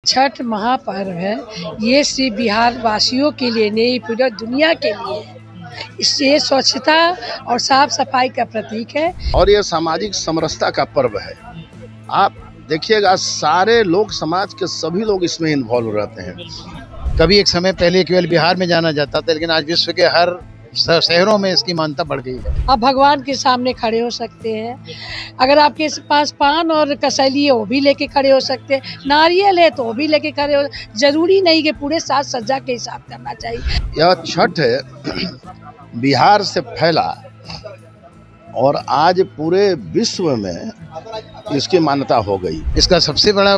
छठ महापर्व है। ये सिर्फ बिहार वासियों के लिए नहीं, पूरी दुनिया के लिए है। इससे स्वच्छता और साफ सफाई का प्रतीक है और ये सामाजिक समरसता का पर्व है। आप देखिएगा, सारे लोग, समाज के सभी लोग इसमें इन्वॉल्व रहते हैं। कभी एक समय पहले केवल बिहार में जाना जाता था, लेकिन आज विश्व के हर शहरों में इसकी मान्यता बढ़ गई है। आप भगवान के सामने खड़े हो सकते हैं। अगर आपके पास पान और कसैली है वो भी लेके खड़े हो सकते हैं, नारियल है तो वो भी लेके खड़े हो। जरूरी नहीं कि पूरे साज सज्जा के हिसाब करना चाहिए। यह छठ बिहार से फैला और आज पूरे विश्व में इसकी मान्यता हो गई। इसका सबसे बड़ा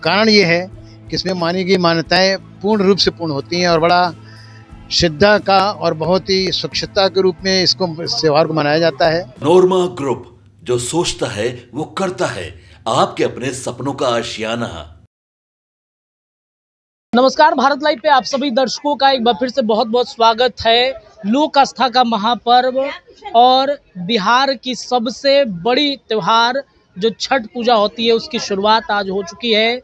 कारण ये है कि इसमें मानी गई मान्यताएं पूर्ण रूप से पूर्ण होती हैं और बड़ा श्रद्धा का और बहुत ही स्वच्छता के रूप में इस त्योहार को मनाया जाता है। नोरमा ग्रुप, जो सोचता है वो करता है, आपके अपने सपनों का आशियाना। नमस्कार, भारत लाइव पे आप सभी दर्शकों का एक बार फिर से बहुत बहुत स्वागत है। लोक आस्था का महापर्व और बिहार की सबसे बड़ी त्योहार जो छठ पूजा होती है, उसकी शुरुआत आज हो चुकी है।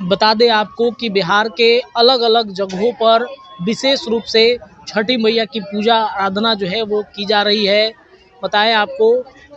बता दें आपको कि बिहार के अलग अलग जगहों पर विशेष रूप से छठी मैया की पूजा आराधना जो है वो की जा रही है। बताएं आपको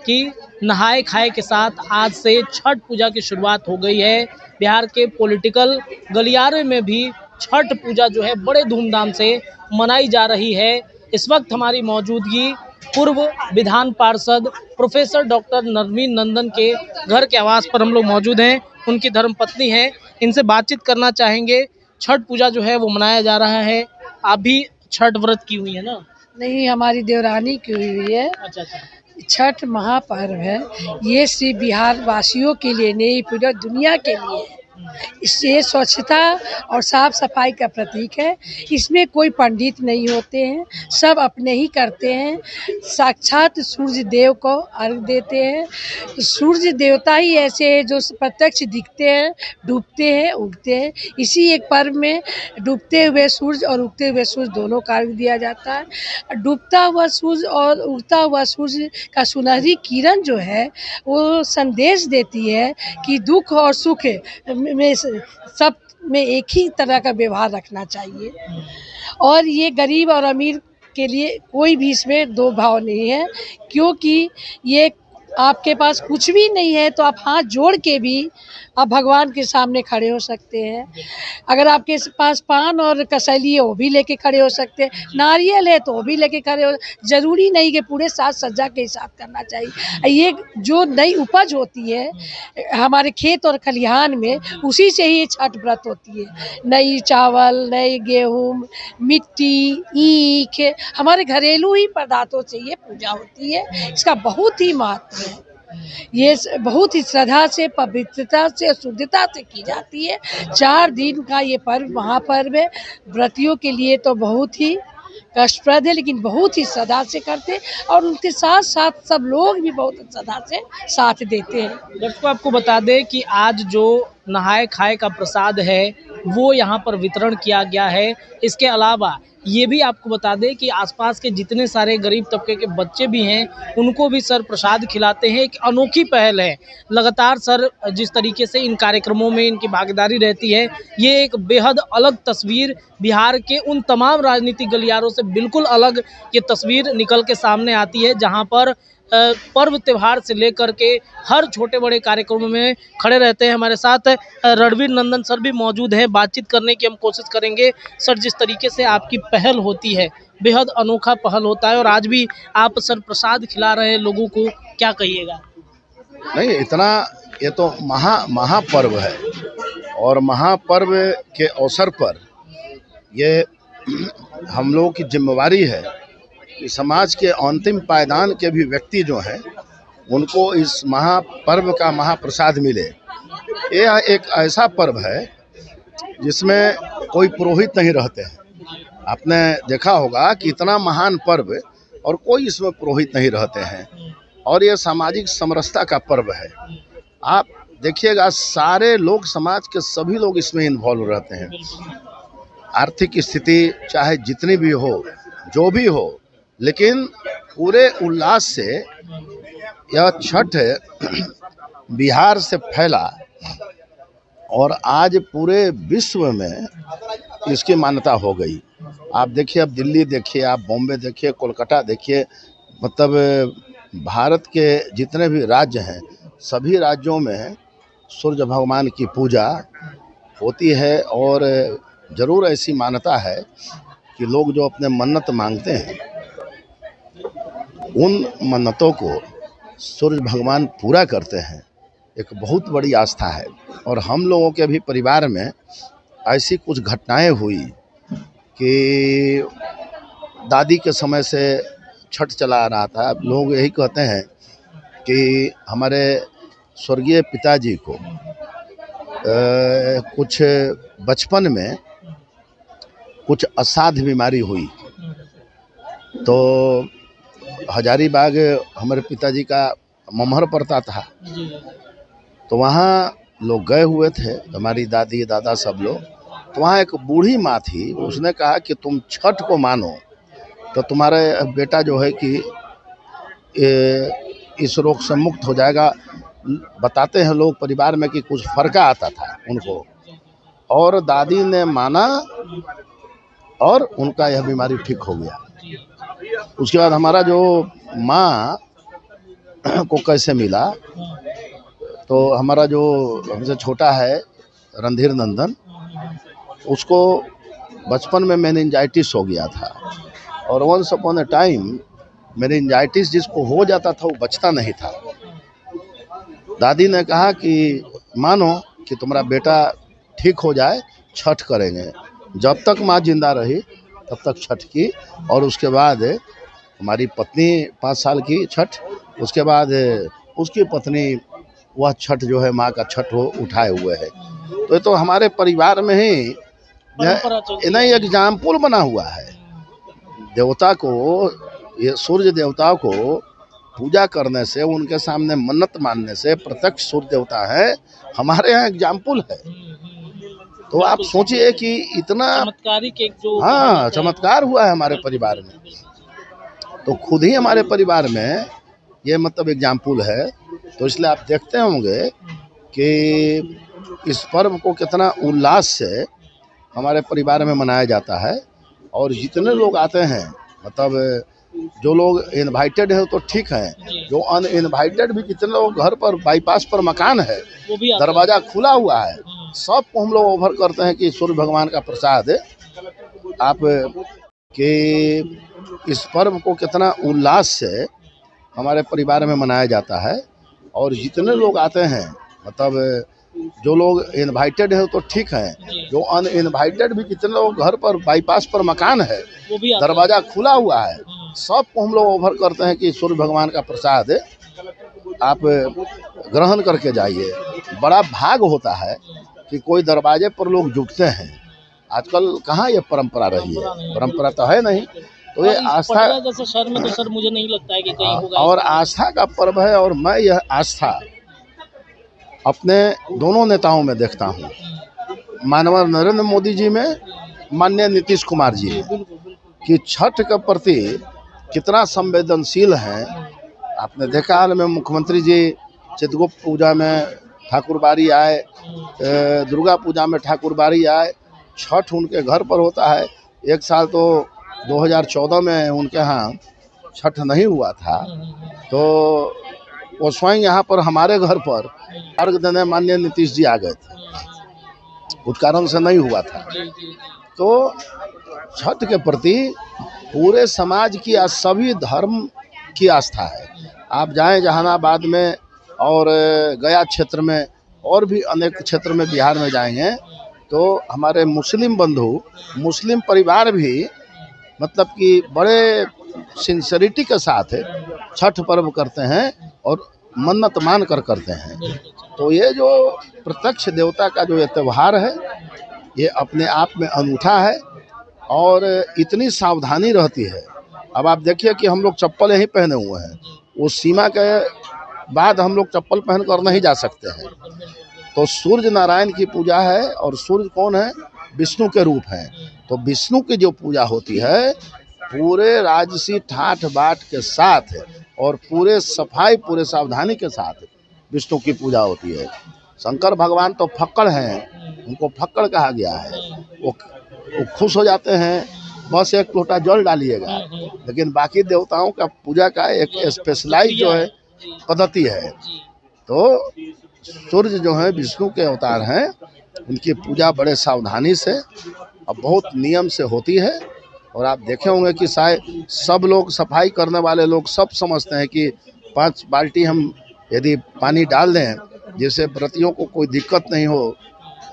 कि नहाए खाए के साथ आज से छठ पूजा की शुरुआत हो गई है। बिहार के पॉलिटिकल गलियारे में भी छठ पूजा जो है बड़े धूमधाम से मनाई जा रही है। इस वक्त हमारी मौजूदगी पूर्व विधान पार्षद प्रोफेसर डॉक्टर नरवीन नंदन के घर के आवास पर हम लोग मौजूद हैं। उनकी धर्मपत्नी हैं, इनसे बातचीत करना चाहेंगे। छठ पूजा जो है वो मनाया जा रहा है। आप भी छठ व्रत की हुई है ना? नहीं, हमारी देवरानी की हुई है। अच्छा। छठ महापर्व है। ये सिर्फ बिहार वासियों के लिए नहीं, पूरी दुनिया के लिए है। इससे स्वच्छता और साफ सफाई का प्रतीक है। इसमें कोई पंडित नहीं होते हैं, सब अपने ही करते हैं। साक्षात सूर्य देव को अर्घ देते हैं। सूर्य देवता ही ऐसे हैं जो प्रत्यक्ष दिखते हैं, डूबते हैं, उगते हैं। इसी एक पर्व में डूबते हुए सूर्य और उगते हुए सूर्य दोनों का अर्घ दिया जाता है। डूबता हुआ सूर्य और उगता हुआ सूर्य का सुनहरी किरण जो है वो संदेश देती है कि दुख और सुख में सब में एक ही तरह का व्यवहार रखना चाहिए। और ये गरीब और अमीर के लिए कोई भी इसमें दो भाव नहीं है, क्योंकि ये आपके पास कुछ भी नहीं है तो आप हाथ जोड़ के भी आप भगवान के सामने खड़े हो सकते हैं। अगर आपके पास पान और कसैली है वो भी लेके खड़े हो सकते हैं, नारियल है तो वो भी लेके खड़े हो। जरूरी नहीं कि पूरे साज सज्जा के हिसाब करना चाहिए। ये जो नई उपज होती है हमारे खेत और खलिहान में, उसी से ही छठ व्रत होती है। नई चावल, नई गेहूँ, मिट्टी, ईख, हमारे घरेलू ही पदार्थों से ये पूजा होती है। इसका बहुत ही महत्व है। ये बहुत ही श्रद्धा से, पवित्रता से, शुद्धता से की जाती है। 4 दिन का ये पर्व महापर्व है। व्रतियों के लिए तो बहुत ही कष्टप्रद है, लेकिन बहुत ही श्रद्धा से करते हैं और उनके साथ साथ सब लोग भी बहुत श्रद्धा से साथ देते हैं। दर्शकों, आपको बता दें कि आज जो नहाए खाए का प्रसाद है वो यहाँ पर वितरण किया गया है। इसके अलावा ये भी आपको बता दें कि आसपास के जितने सारे गरीब तबके के बच्चे भी हैं उनको भी सर प्रसाद खिलाते हैं। एक अनोखी पहल है। लगातार सर जिस तरीके से इन कार्यक्रमों में इनकी भागीदारी रहती है, ये एक बेहद अलग तस्वीर, बिहार के उन तमाम राजनीतिक गलियारों से बिल्कुल अलग ये तस्वीर निकल के सामने आती है, जहाँ पर पर्व त्योहार से लेकर के हर छोटे बड़े कार्यक्रमों में खड़े रहते हैं। हमारे साथ रणवीर नंदन सर भी मौजूद हैं, बातचीत करने की हम कोशिश करेंगे। सर, जिस तरीके से आपकी पहल होती है, बेहद अनोखा पहल होता है और आज भी आप सर प्रसाद खिला रहे हैं लोगों को, क्या कहिएगा? नहीं, इतना ये तो महापर्व है और महापर्व के अवसर पर ये हम लोगों की जिम्मेवारी है कि समाज के अंतिम पायदान के भी व्यक्ति जो हैं उनको इस महापर्व का महाप्रसाद मिले। यह एक ऐसा पर्व है जिसमें कोई पुरोहित नहीं रहते हैं। आपने देखा होगा कि इतना महान पर्व और कोई इसमें पुरोहित नहीं रहते हैं और ये सामाजिक समरसता का पर्व है। आप देखिएगा, सारे लोग, समाज के सभी लोग इसमें इन्वॉल्व रहते हैं। आर्थिक स्थिति चाहे जितनी भी हो, जो भी हो, लेकिन पूरे उल्लास से यह छठ बिहार से फैला और आज पूरे विश्व में इसकी मान्यता हो गई। आप देखिए, अब दिल्ली देखिए, आप बॉम्बे देखिए, कोलकाता देखिए, मतलब भारत के जितने भी राज्य हैं सभी राज्यों में सूर्य भगवान की पूजा होती है। और ज़रूर ऐसी मान्यता है कि लोग जो अपने मन्नत मांगते हैं उन मन्नतों को सूर्य भगवान पूरा करते हैं। एक बहुत बड़ी आस्था है। और हम लोगों के भी परिवार में ऐसी कुछ घटनाएं हुई कि दादी के समय से छठ चला आ रहा था। लोग यही कहते हैं कि हमारे स्वर्गीय पिताजी को कुछ बचपन में कुछ असाध्य बीमारी हुई, तो हजारीबाग हमारे पिताजी का ममहर पड़ता था, तो वहाँ लोग गए हुए थे, हमारी दादी दादा सब लोग। तो वहाँ एक बूढ़ी माँ थी, उसने कहा कि तुम छठ को मानो तो तुम्हारे बेटा जो है कि इस रोग से मुक्त हो जाएगा। बताते हैं लोग परिवार में कि कुछ फर्का आता था उनको, और दादी ने माना और उनका यह बीमारी ठीक हो गया। उसके बाद हमारा जो माँ को कैसे मिला, तो हमारा जो हमसे छोटा है रणधीर नंदन, उसको बचपन में मेनिंजाइटिस हो गया था। और once upon a time meningitis जिसको हो जाता था वो बचता नहीं था। दादी ने कहा कि मानो कि तुम्हारा बेटा ठीक हो जाए, छठ करेंगे। जब तक माँ जिंदा रही तब तक छठ की। और उसके बाद हमारी पत्नी 5 साल की छठ, उसके बाद उसकी पत्नी वह छठ जो है माँ का छठ वो उठाए हुए है। तो ये तो हमारे परिवार में ही नहीं एग्जाम्पल बना हुआ है। देवता को, ये सूर्य देवता को पूजा करने से, उनके सामने मन्नत मानने से, प्रत्यक्ष सूर्य देवता है, हमारे यहाँ एग्जाम्पल है। तो आप सोचिए कि इतना चमत्कारिक एक जो चमत्कार हुआ है हमारे परिवार में। तो खुद ही हमारे परिवार में ये मतलब एग्जाम्पल है। तो इसलिए आप देखते होंगे कि इस पर्व को कितना उल्लास से हमारे परिवार में मनाया जाता है। और जितने लोग आते हैं, मतलब जो लोग इनवाइटेड है तो ठीक है, जो अनइनवाइटेड भी कितने लोग घर पर बाईपास पर मकान है, दरवाजा खुला हुआ है, सबको हम लोग ऑफर करते हैं कि सूर्य भगवान का प्रसाद आप कि इस पर्व को कितना उल्लास से हमारे परिवार में मनाया जाता है। और जितने लोग आते हैं, मतलब जो लोग इनवाइटेड है तो ठीक है, जो अनइनवाइटेड भी कितने लोग घर पर बाईपास पर मकान है, दरवाजा खुला हुआ है, सबको हम लोग ऑफर करते हैं कि सूर्य भगवान का प्रसाद आप ग्रहण करके जाइए। बड़ा भाग होता है कि कोई दरवाजे पर लोग जुटते हैं। आजकल कहाँ ये परंपरा रही है, परंपरा तो है नहीं। तो ये आस्था जैसे शहर में तो सर मुझे नहीं लगता है कि कहीं होगा। और आस्था का पर्व है। और मैं यह आस्था अपने दोनों नेताओं में देखता हूँ, माननीय नरेंद्र मोदी जी में, माननीय नीतीश कुमार जी में, कि छठ के प्रति कितना संवेदनशील हैं। आपने देखा हाल में मुख्यमंत्री जी चित्रगुप्त पूजा में ठाकुरबाड़ी आए, दुर्गा पूजा में ठाकुरबाड़ी आए, छठ उनके घर पर होता है। एक साल तो 2014 में उनके यहाँ छठ नहीं हुआ था, तो वो स्वयं यहाँ पर हमारे घर पर अर्घ देने माननीय नीतीश जी आ गए थे, उस कारण से नहीं हुआ था। तो छठ के प्रति पूरे समाज की, सभी धर्म की आस्था है। आप जाएं जहानाबाद में और गया क्षेत्र में और भी अनेक क्षेत्र में बिहार में जाएंगे तो हमारे मुस्लिम बंधु, मुस्लिम परिवार भी मतलब कि बड़े सिंसियरिटी के साथ छठ पर्व करते हैं और मन्नत मान कर करते हैं। तो ये जो प्रत्यक्ष देवता का जो ये त्यौहार है, ये अपने आप में अनूठा है और इतनी सावधानी रहती है। अब आप देखिए कि हम लोग चप्पल यहीं पहने हुए हैं, उस सीमा के बाद हम लोग चप्पल पहन कर नहीं जा सकते हैं। तो सूर्य नारायण की पूजा है और सूर्य कौन है? विष्णु के रूप हैं। तो विष्णु की जो पूजा होती है पूरे राजसी ठाठ बाट के साथ और पूरे सफाई, पूरे सावधानी के साथ विष्णु की पूजा होती है। शंकर भगवान तो फक्कड़ हैं, उनको फक्कड़ कहा गया है। वो खुश हो जाते हैं बस एक लोटा जल डालिएगा, लेकिन बाकी देवताओं का पूजा का एक स्पेशलाइज जो है पद्धति है। तो सूर्य जो है विष्णु के अवतार हैं, उनकी पूजा बड़े सावधानी से और बहुत नियम से होती है। और आप देखे होंगे कि शायद सब लोग, सफाई करने वाले लोग सब समझते हैं कि 5 बाल्टी हम यदि पानी डाल दें जिससे व्रतियों को कोई दिक्कत नहीं हो,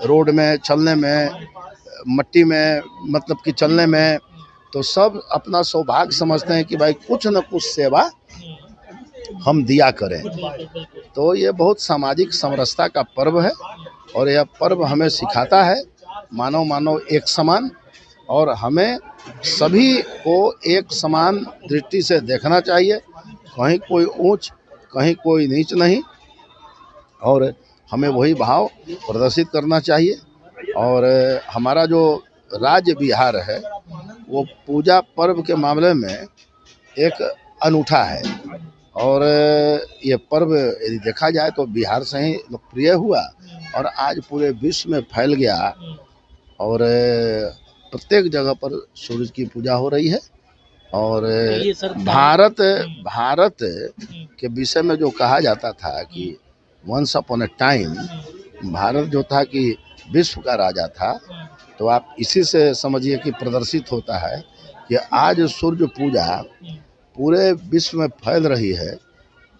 रोड में चलने में, मट्टी में मतलब कि चलने में, तो सब अपना सौभाग्य समझते हैं कि भाई कुछ न कुछ सेवा हम दिया करें। तो ये बहुत सामाजिक समरसता का पर्व है और यह पर्व हमें सिखाता है मानव एक समान, और हमें सभी को एक समान दृष्टि से देखना चाहिए, कहीं कोई ऊंच कहीं कोई नीच नहीं, और हमें वही भाव प्रदर्शित करना चाहिए। और हमारा जो राज्य बिहार है वो पूजा पर्व के मामले में एक अनूठा है, और ये पर्व यदि देखा जाए तो बिहार से ही लोकप्रिय हुआ और आज पूरे विश्व में फैल गया, और प्रत्येक जगह पर सूरज की पूजा हो रही है। और भारत के विषय में जो कहा जाता था कि once upon a time Bharat जो था कि विश्व का राजा था, तो आप इसी से समझिए कि प्रदर्शित होता है कि आज सूर्य पूजा पूरे विश्व में फैल रही है।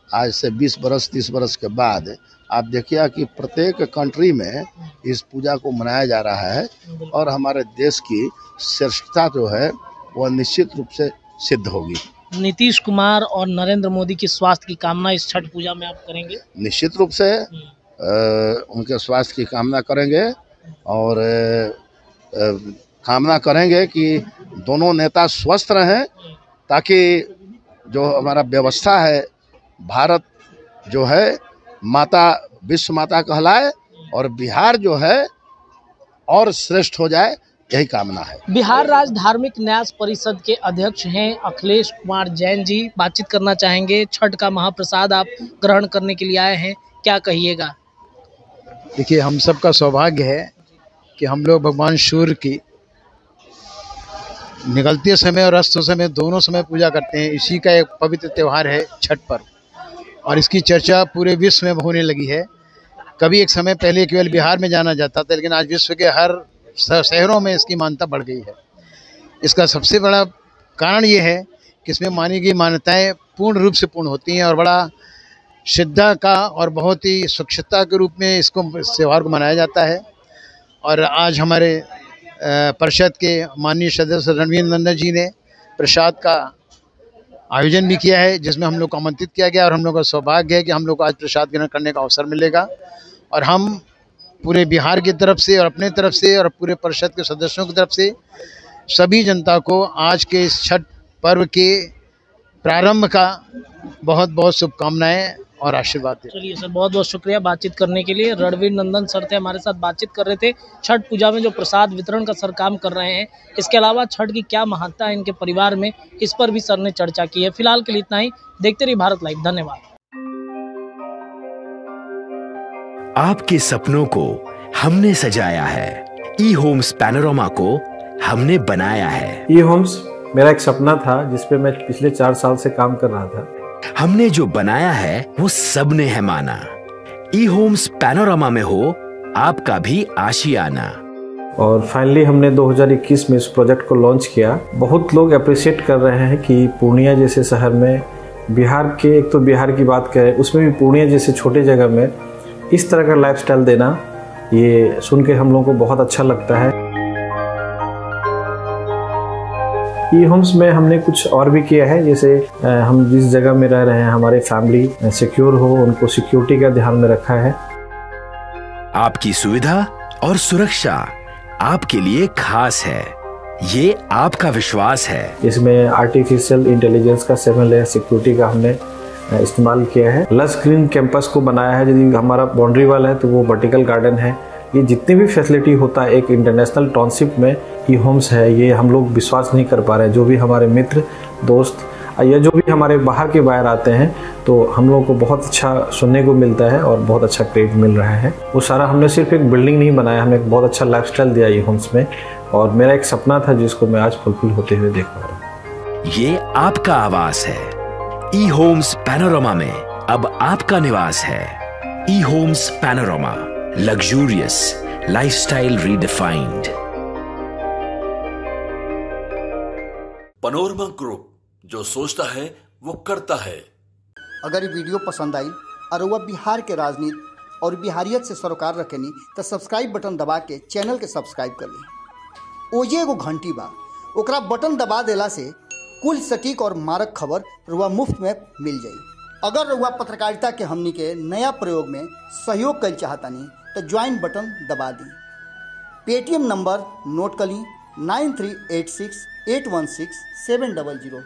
आज से 20 बरस 30 बरस के बाद आप देखिए कि प्रत्येक कंट्री में इस पूजा को मनाया जा रहा है, और हमारे देश की श्रेष्ठता जो है वह निश्चित रूप से सिद्ध होगी। नीतीश कुमार और नरेंद्र मोदी की स्वास्थ्य की कामना इस छठ पूजा में आप करेंगे? निश्चित रूप से उनके स्वास्थ्य की कामना करेंगे, और कामना करेंगे कि दोनों नेता स्वस्थ रहें, ताकि जो हमारा व्यवस्था है, भारत जो है माता, विश्व माता कहलाए, और बिहार जो है और श्रेष्ठ हो जाए, यही कामना है। बिहार राज्य धार्मिक न्यास परिषद के अध्यक्ष हैं अखिलेश कुमार जैन जी, बातचीत करना चाहेंगे। छठ का महाप्रसाद आप ग्रहण करने के लिए आए हैं, क्या कहिएगा? देखिए, हम सबका सौभाग्य है कि हम लोग भगवान सूर्य की निकलते समय और अस्त समय दोनों समय पूजा करते हैं। इसी का एक पवित्र त्यौहार है छठ पर्व, और इसकी चर्चा पूरे विश्व में होने लगी है। कभी एक समय पहले केवल बिहार में जाना जाता था, लेकिन आज विश्व के हर शहरों में इसकी मान्यता बढ़ गई है। इसका सबसे बड़ा कारण ये है कि इसमें मानी गई मान्यताएं पूर्ण रूप से पूर्ण होती हैं, और बड़ा श्रद्धा का और बहुत ही स्वच्छता के रूप में इसको त्यौहार को मनाया जाता है। और आज हमारे परिषद के माननीय सदस्य रणवीर नंदन जी ने प्रसाद का आयोजन भी किया है, जिसमें हम लोग को आमंत्रित किया गया, और हम लोग का सौभाग्य है कि हम लोग को आज प्रसाद ग्रहण करने का अवसर मिलेगा। और हम पूरे बिहार की तरफ से और अपने तरफ से और पूरे परिषद के सदस्यों की तरफ से सभी जनता को आज के इस छठ पर्व के प्रारंभ का बहुत बहुत शुभकामनाएं और आशीर्वाद दें। चलिए सर, बहुत बहुत शुक्रिया बातचीत करने के लिए। रणवीर नंदन सर थे हमारे साथ, बातचीत कर रहे थे छठ पूजा में जो प्रसाद वितरण का सर काम कर रहे हैं, इसके अलावा छठ की क्या महत्ता है इनके परिवार में, इस पर भी सर ने चर्चा की है। फिलहाल के लिए इतना ही। देखते रहिए भारत लाइव। धन्यवाद। आपके सपनों को हमने सजाया है, ई होम्स पैनोरामा को हमने बनाया है। ई होम्स मेरा एक सपना था जिसपे मैं पिछले 4 साल से काम कर रहा था। हमने जो बनाया है वो सबने है माना। ई होम्स पैनोरामा में हो आपका भी आशियाना। और फाइनली हमने 2021 में इस प्रोजेक्ट को लॉन्च किया। बहुत लोग अप्रिशिएट कर रहे हैं कि पूर्णिया जैसे शहर में, बिहार के, एक तो बिहार की बात करें उसमें भी पूर्णिया जैसे छोटे जगह में इस तरह का लाइफस्टाइल देना, ये सुन के हम लोगों को बहुत अच्छा लगता है। ई होम्स में हमने कुछ और भी किया है, जैसे हम जिस जगह में रह रहे हैं हमारे फैमिली सिक्योर हो, उनको सिक्योरिटी का ध्यान में रखा है। आपकी सुविधा और सुरक्षा आपके लिए खास है, ये आपका विश्वास है। इसमें आर्टिफिशियल इंटेलिजेंस का 7 लेयर सिक्योरिटी का हमने इस्तेमाल किया है। लस ग्रीन कैंपस को बनाया है। यदि हमारा बाउंड्री वाल है तो वो वर्टिकल गार्डन है। ये जितनी भी फैसिलिटी होता है एक इंटरनेशनल टाउनशिप में ई होम्स है, ये हम लोग विश्वास नहीं कर पा रहे हैं। जो भी हमारे मित्र दोस्त या जो भी हमारे बाहर के बायर आते हैं तो हम लोगों को बहुत अच्छा सुनने को मिलता है और बहुत अच्छा क्रेडिट मिल रहा है। वो सारा हमने सिर्फ एक बिल्डिंग नहीं बनाया, हमें एक बहुत अच्छा लाइफस्टाइल दिया ई होम्स में, और मेरा एक सपना था जिसको मैं आज फुलफिल होते हुए देख पा रहा हूँ। ये आपका आवास है। ई होम्स पैनोरमा में अब आपका निवास है। E homes Panorama, luxurious lifestyle redefined. Panorama group, जो सोचता है वो करता है। अगर ये वीडियो पसंद आई और वह बिहार के राजनीति और बिहारियत से सरोकार रखेनी तो सब्सक्राइब बटन दबा के चैनल के सब्सक्राइब कर ली। ओजे एगो घंटी बा, ओकरा बटन दबा देला से कुल सटीक और मारक खबर रुआ मुफ्त में मिल जाई। अगर रुआ पत्रकारिता के हमनी के नया प्रयोग में सहयोग कर चाहतानी तो ज्वाइन बटन दबा दी। पेटीएम नंबर नोट कर ली 9386 816 700।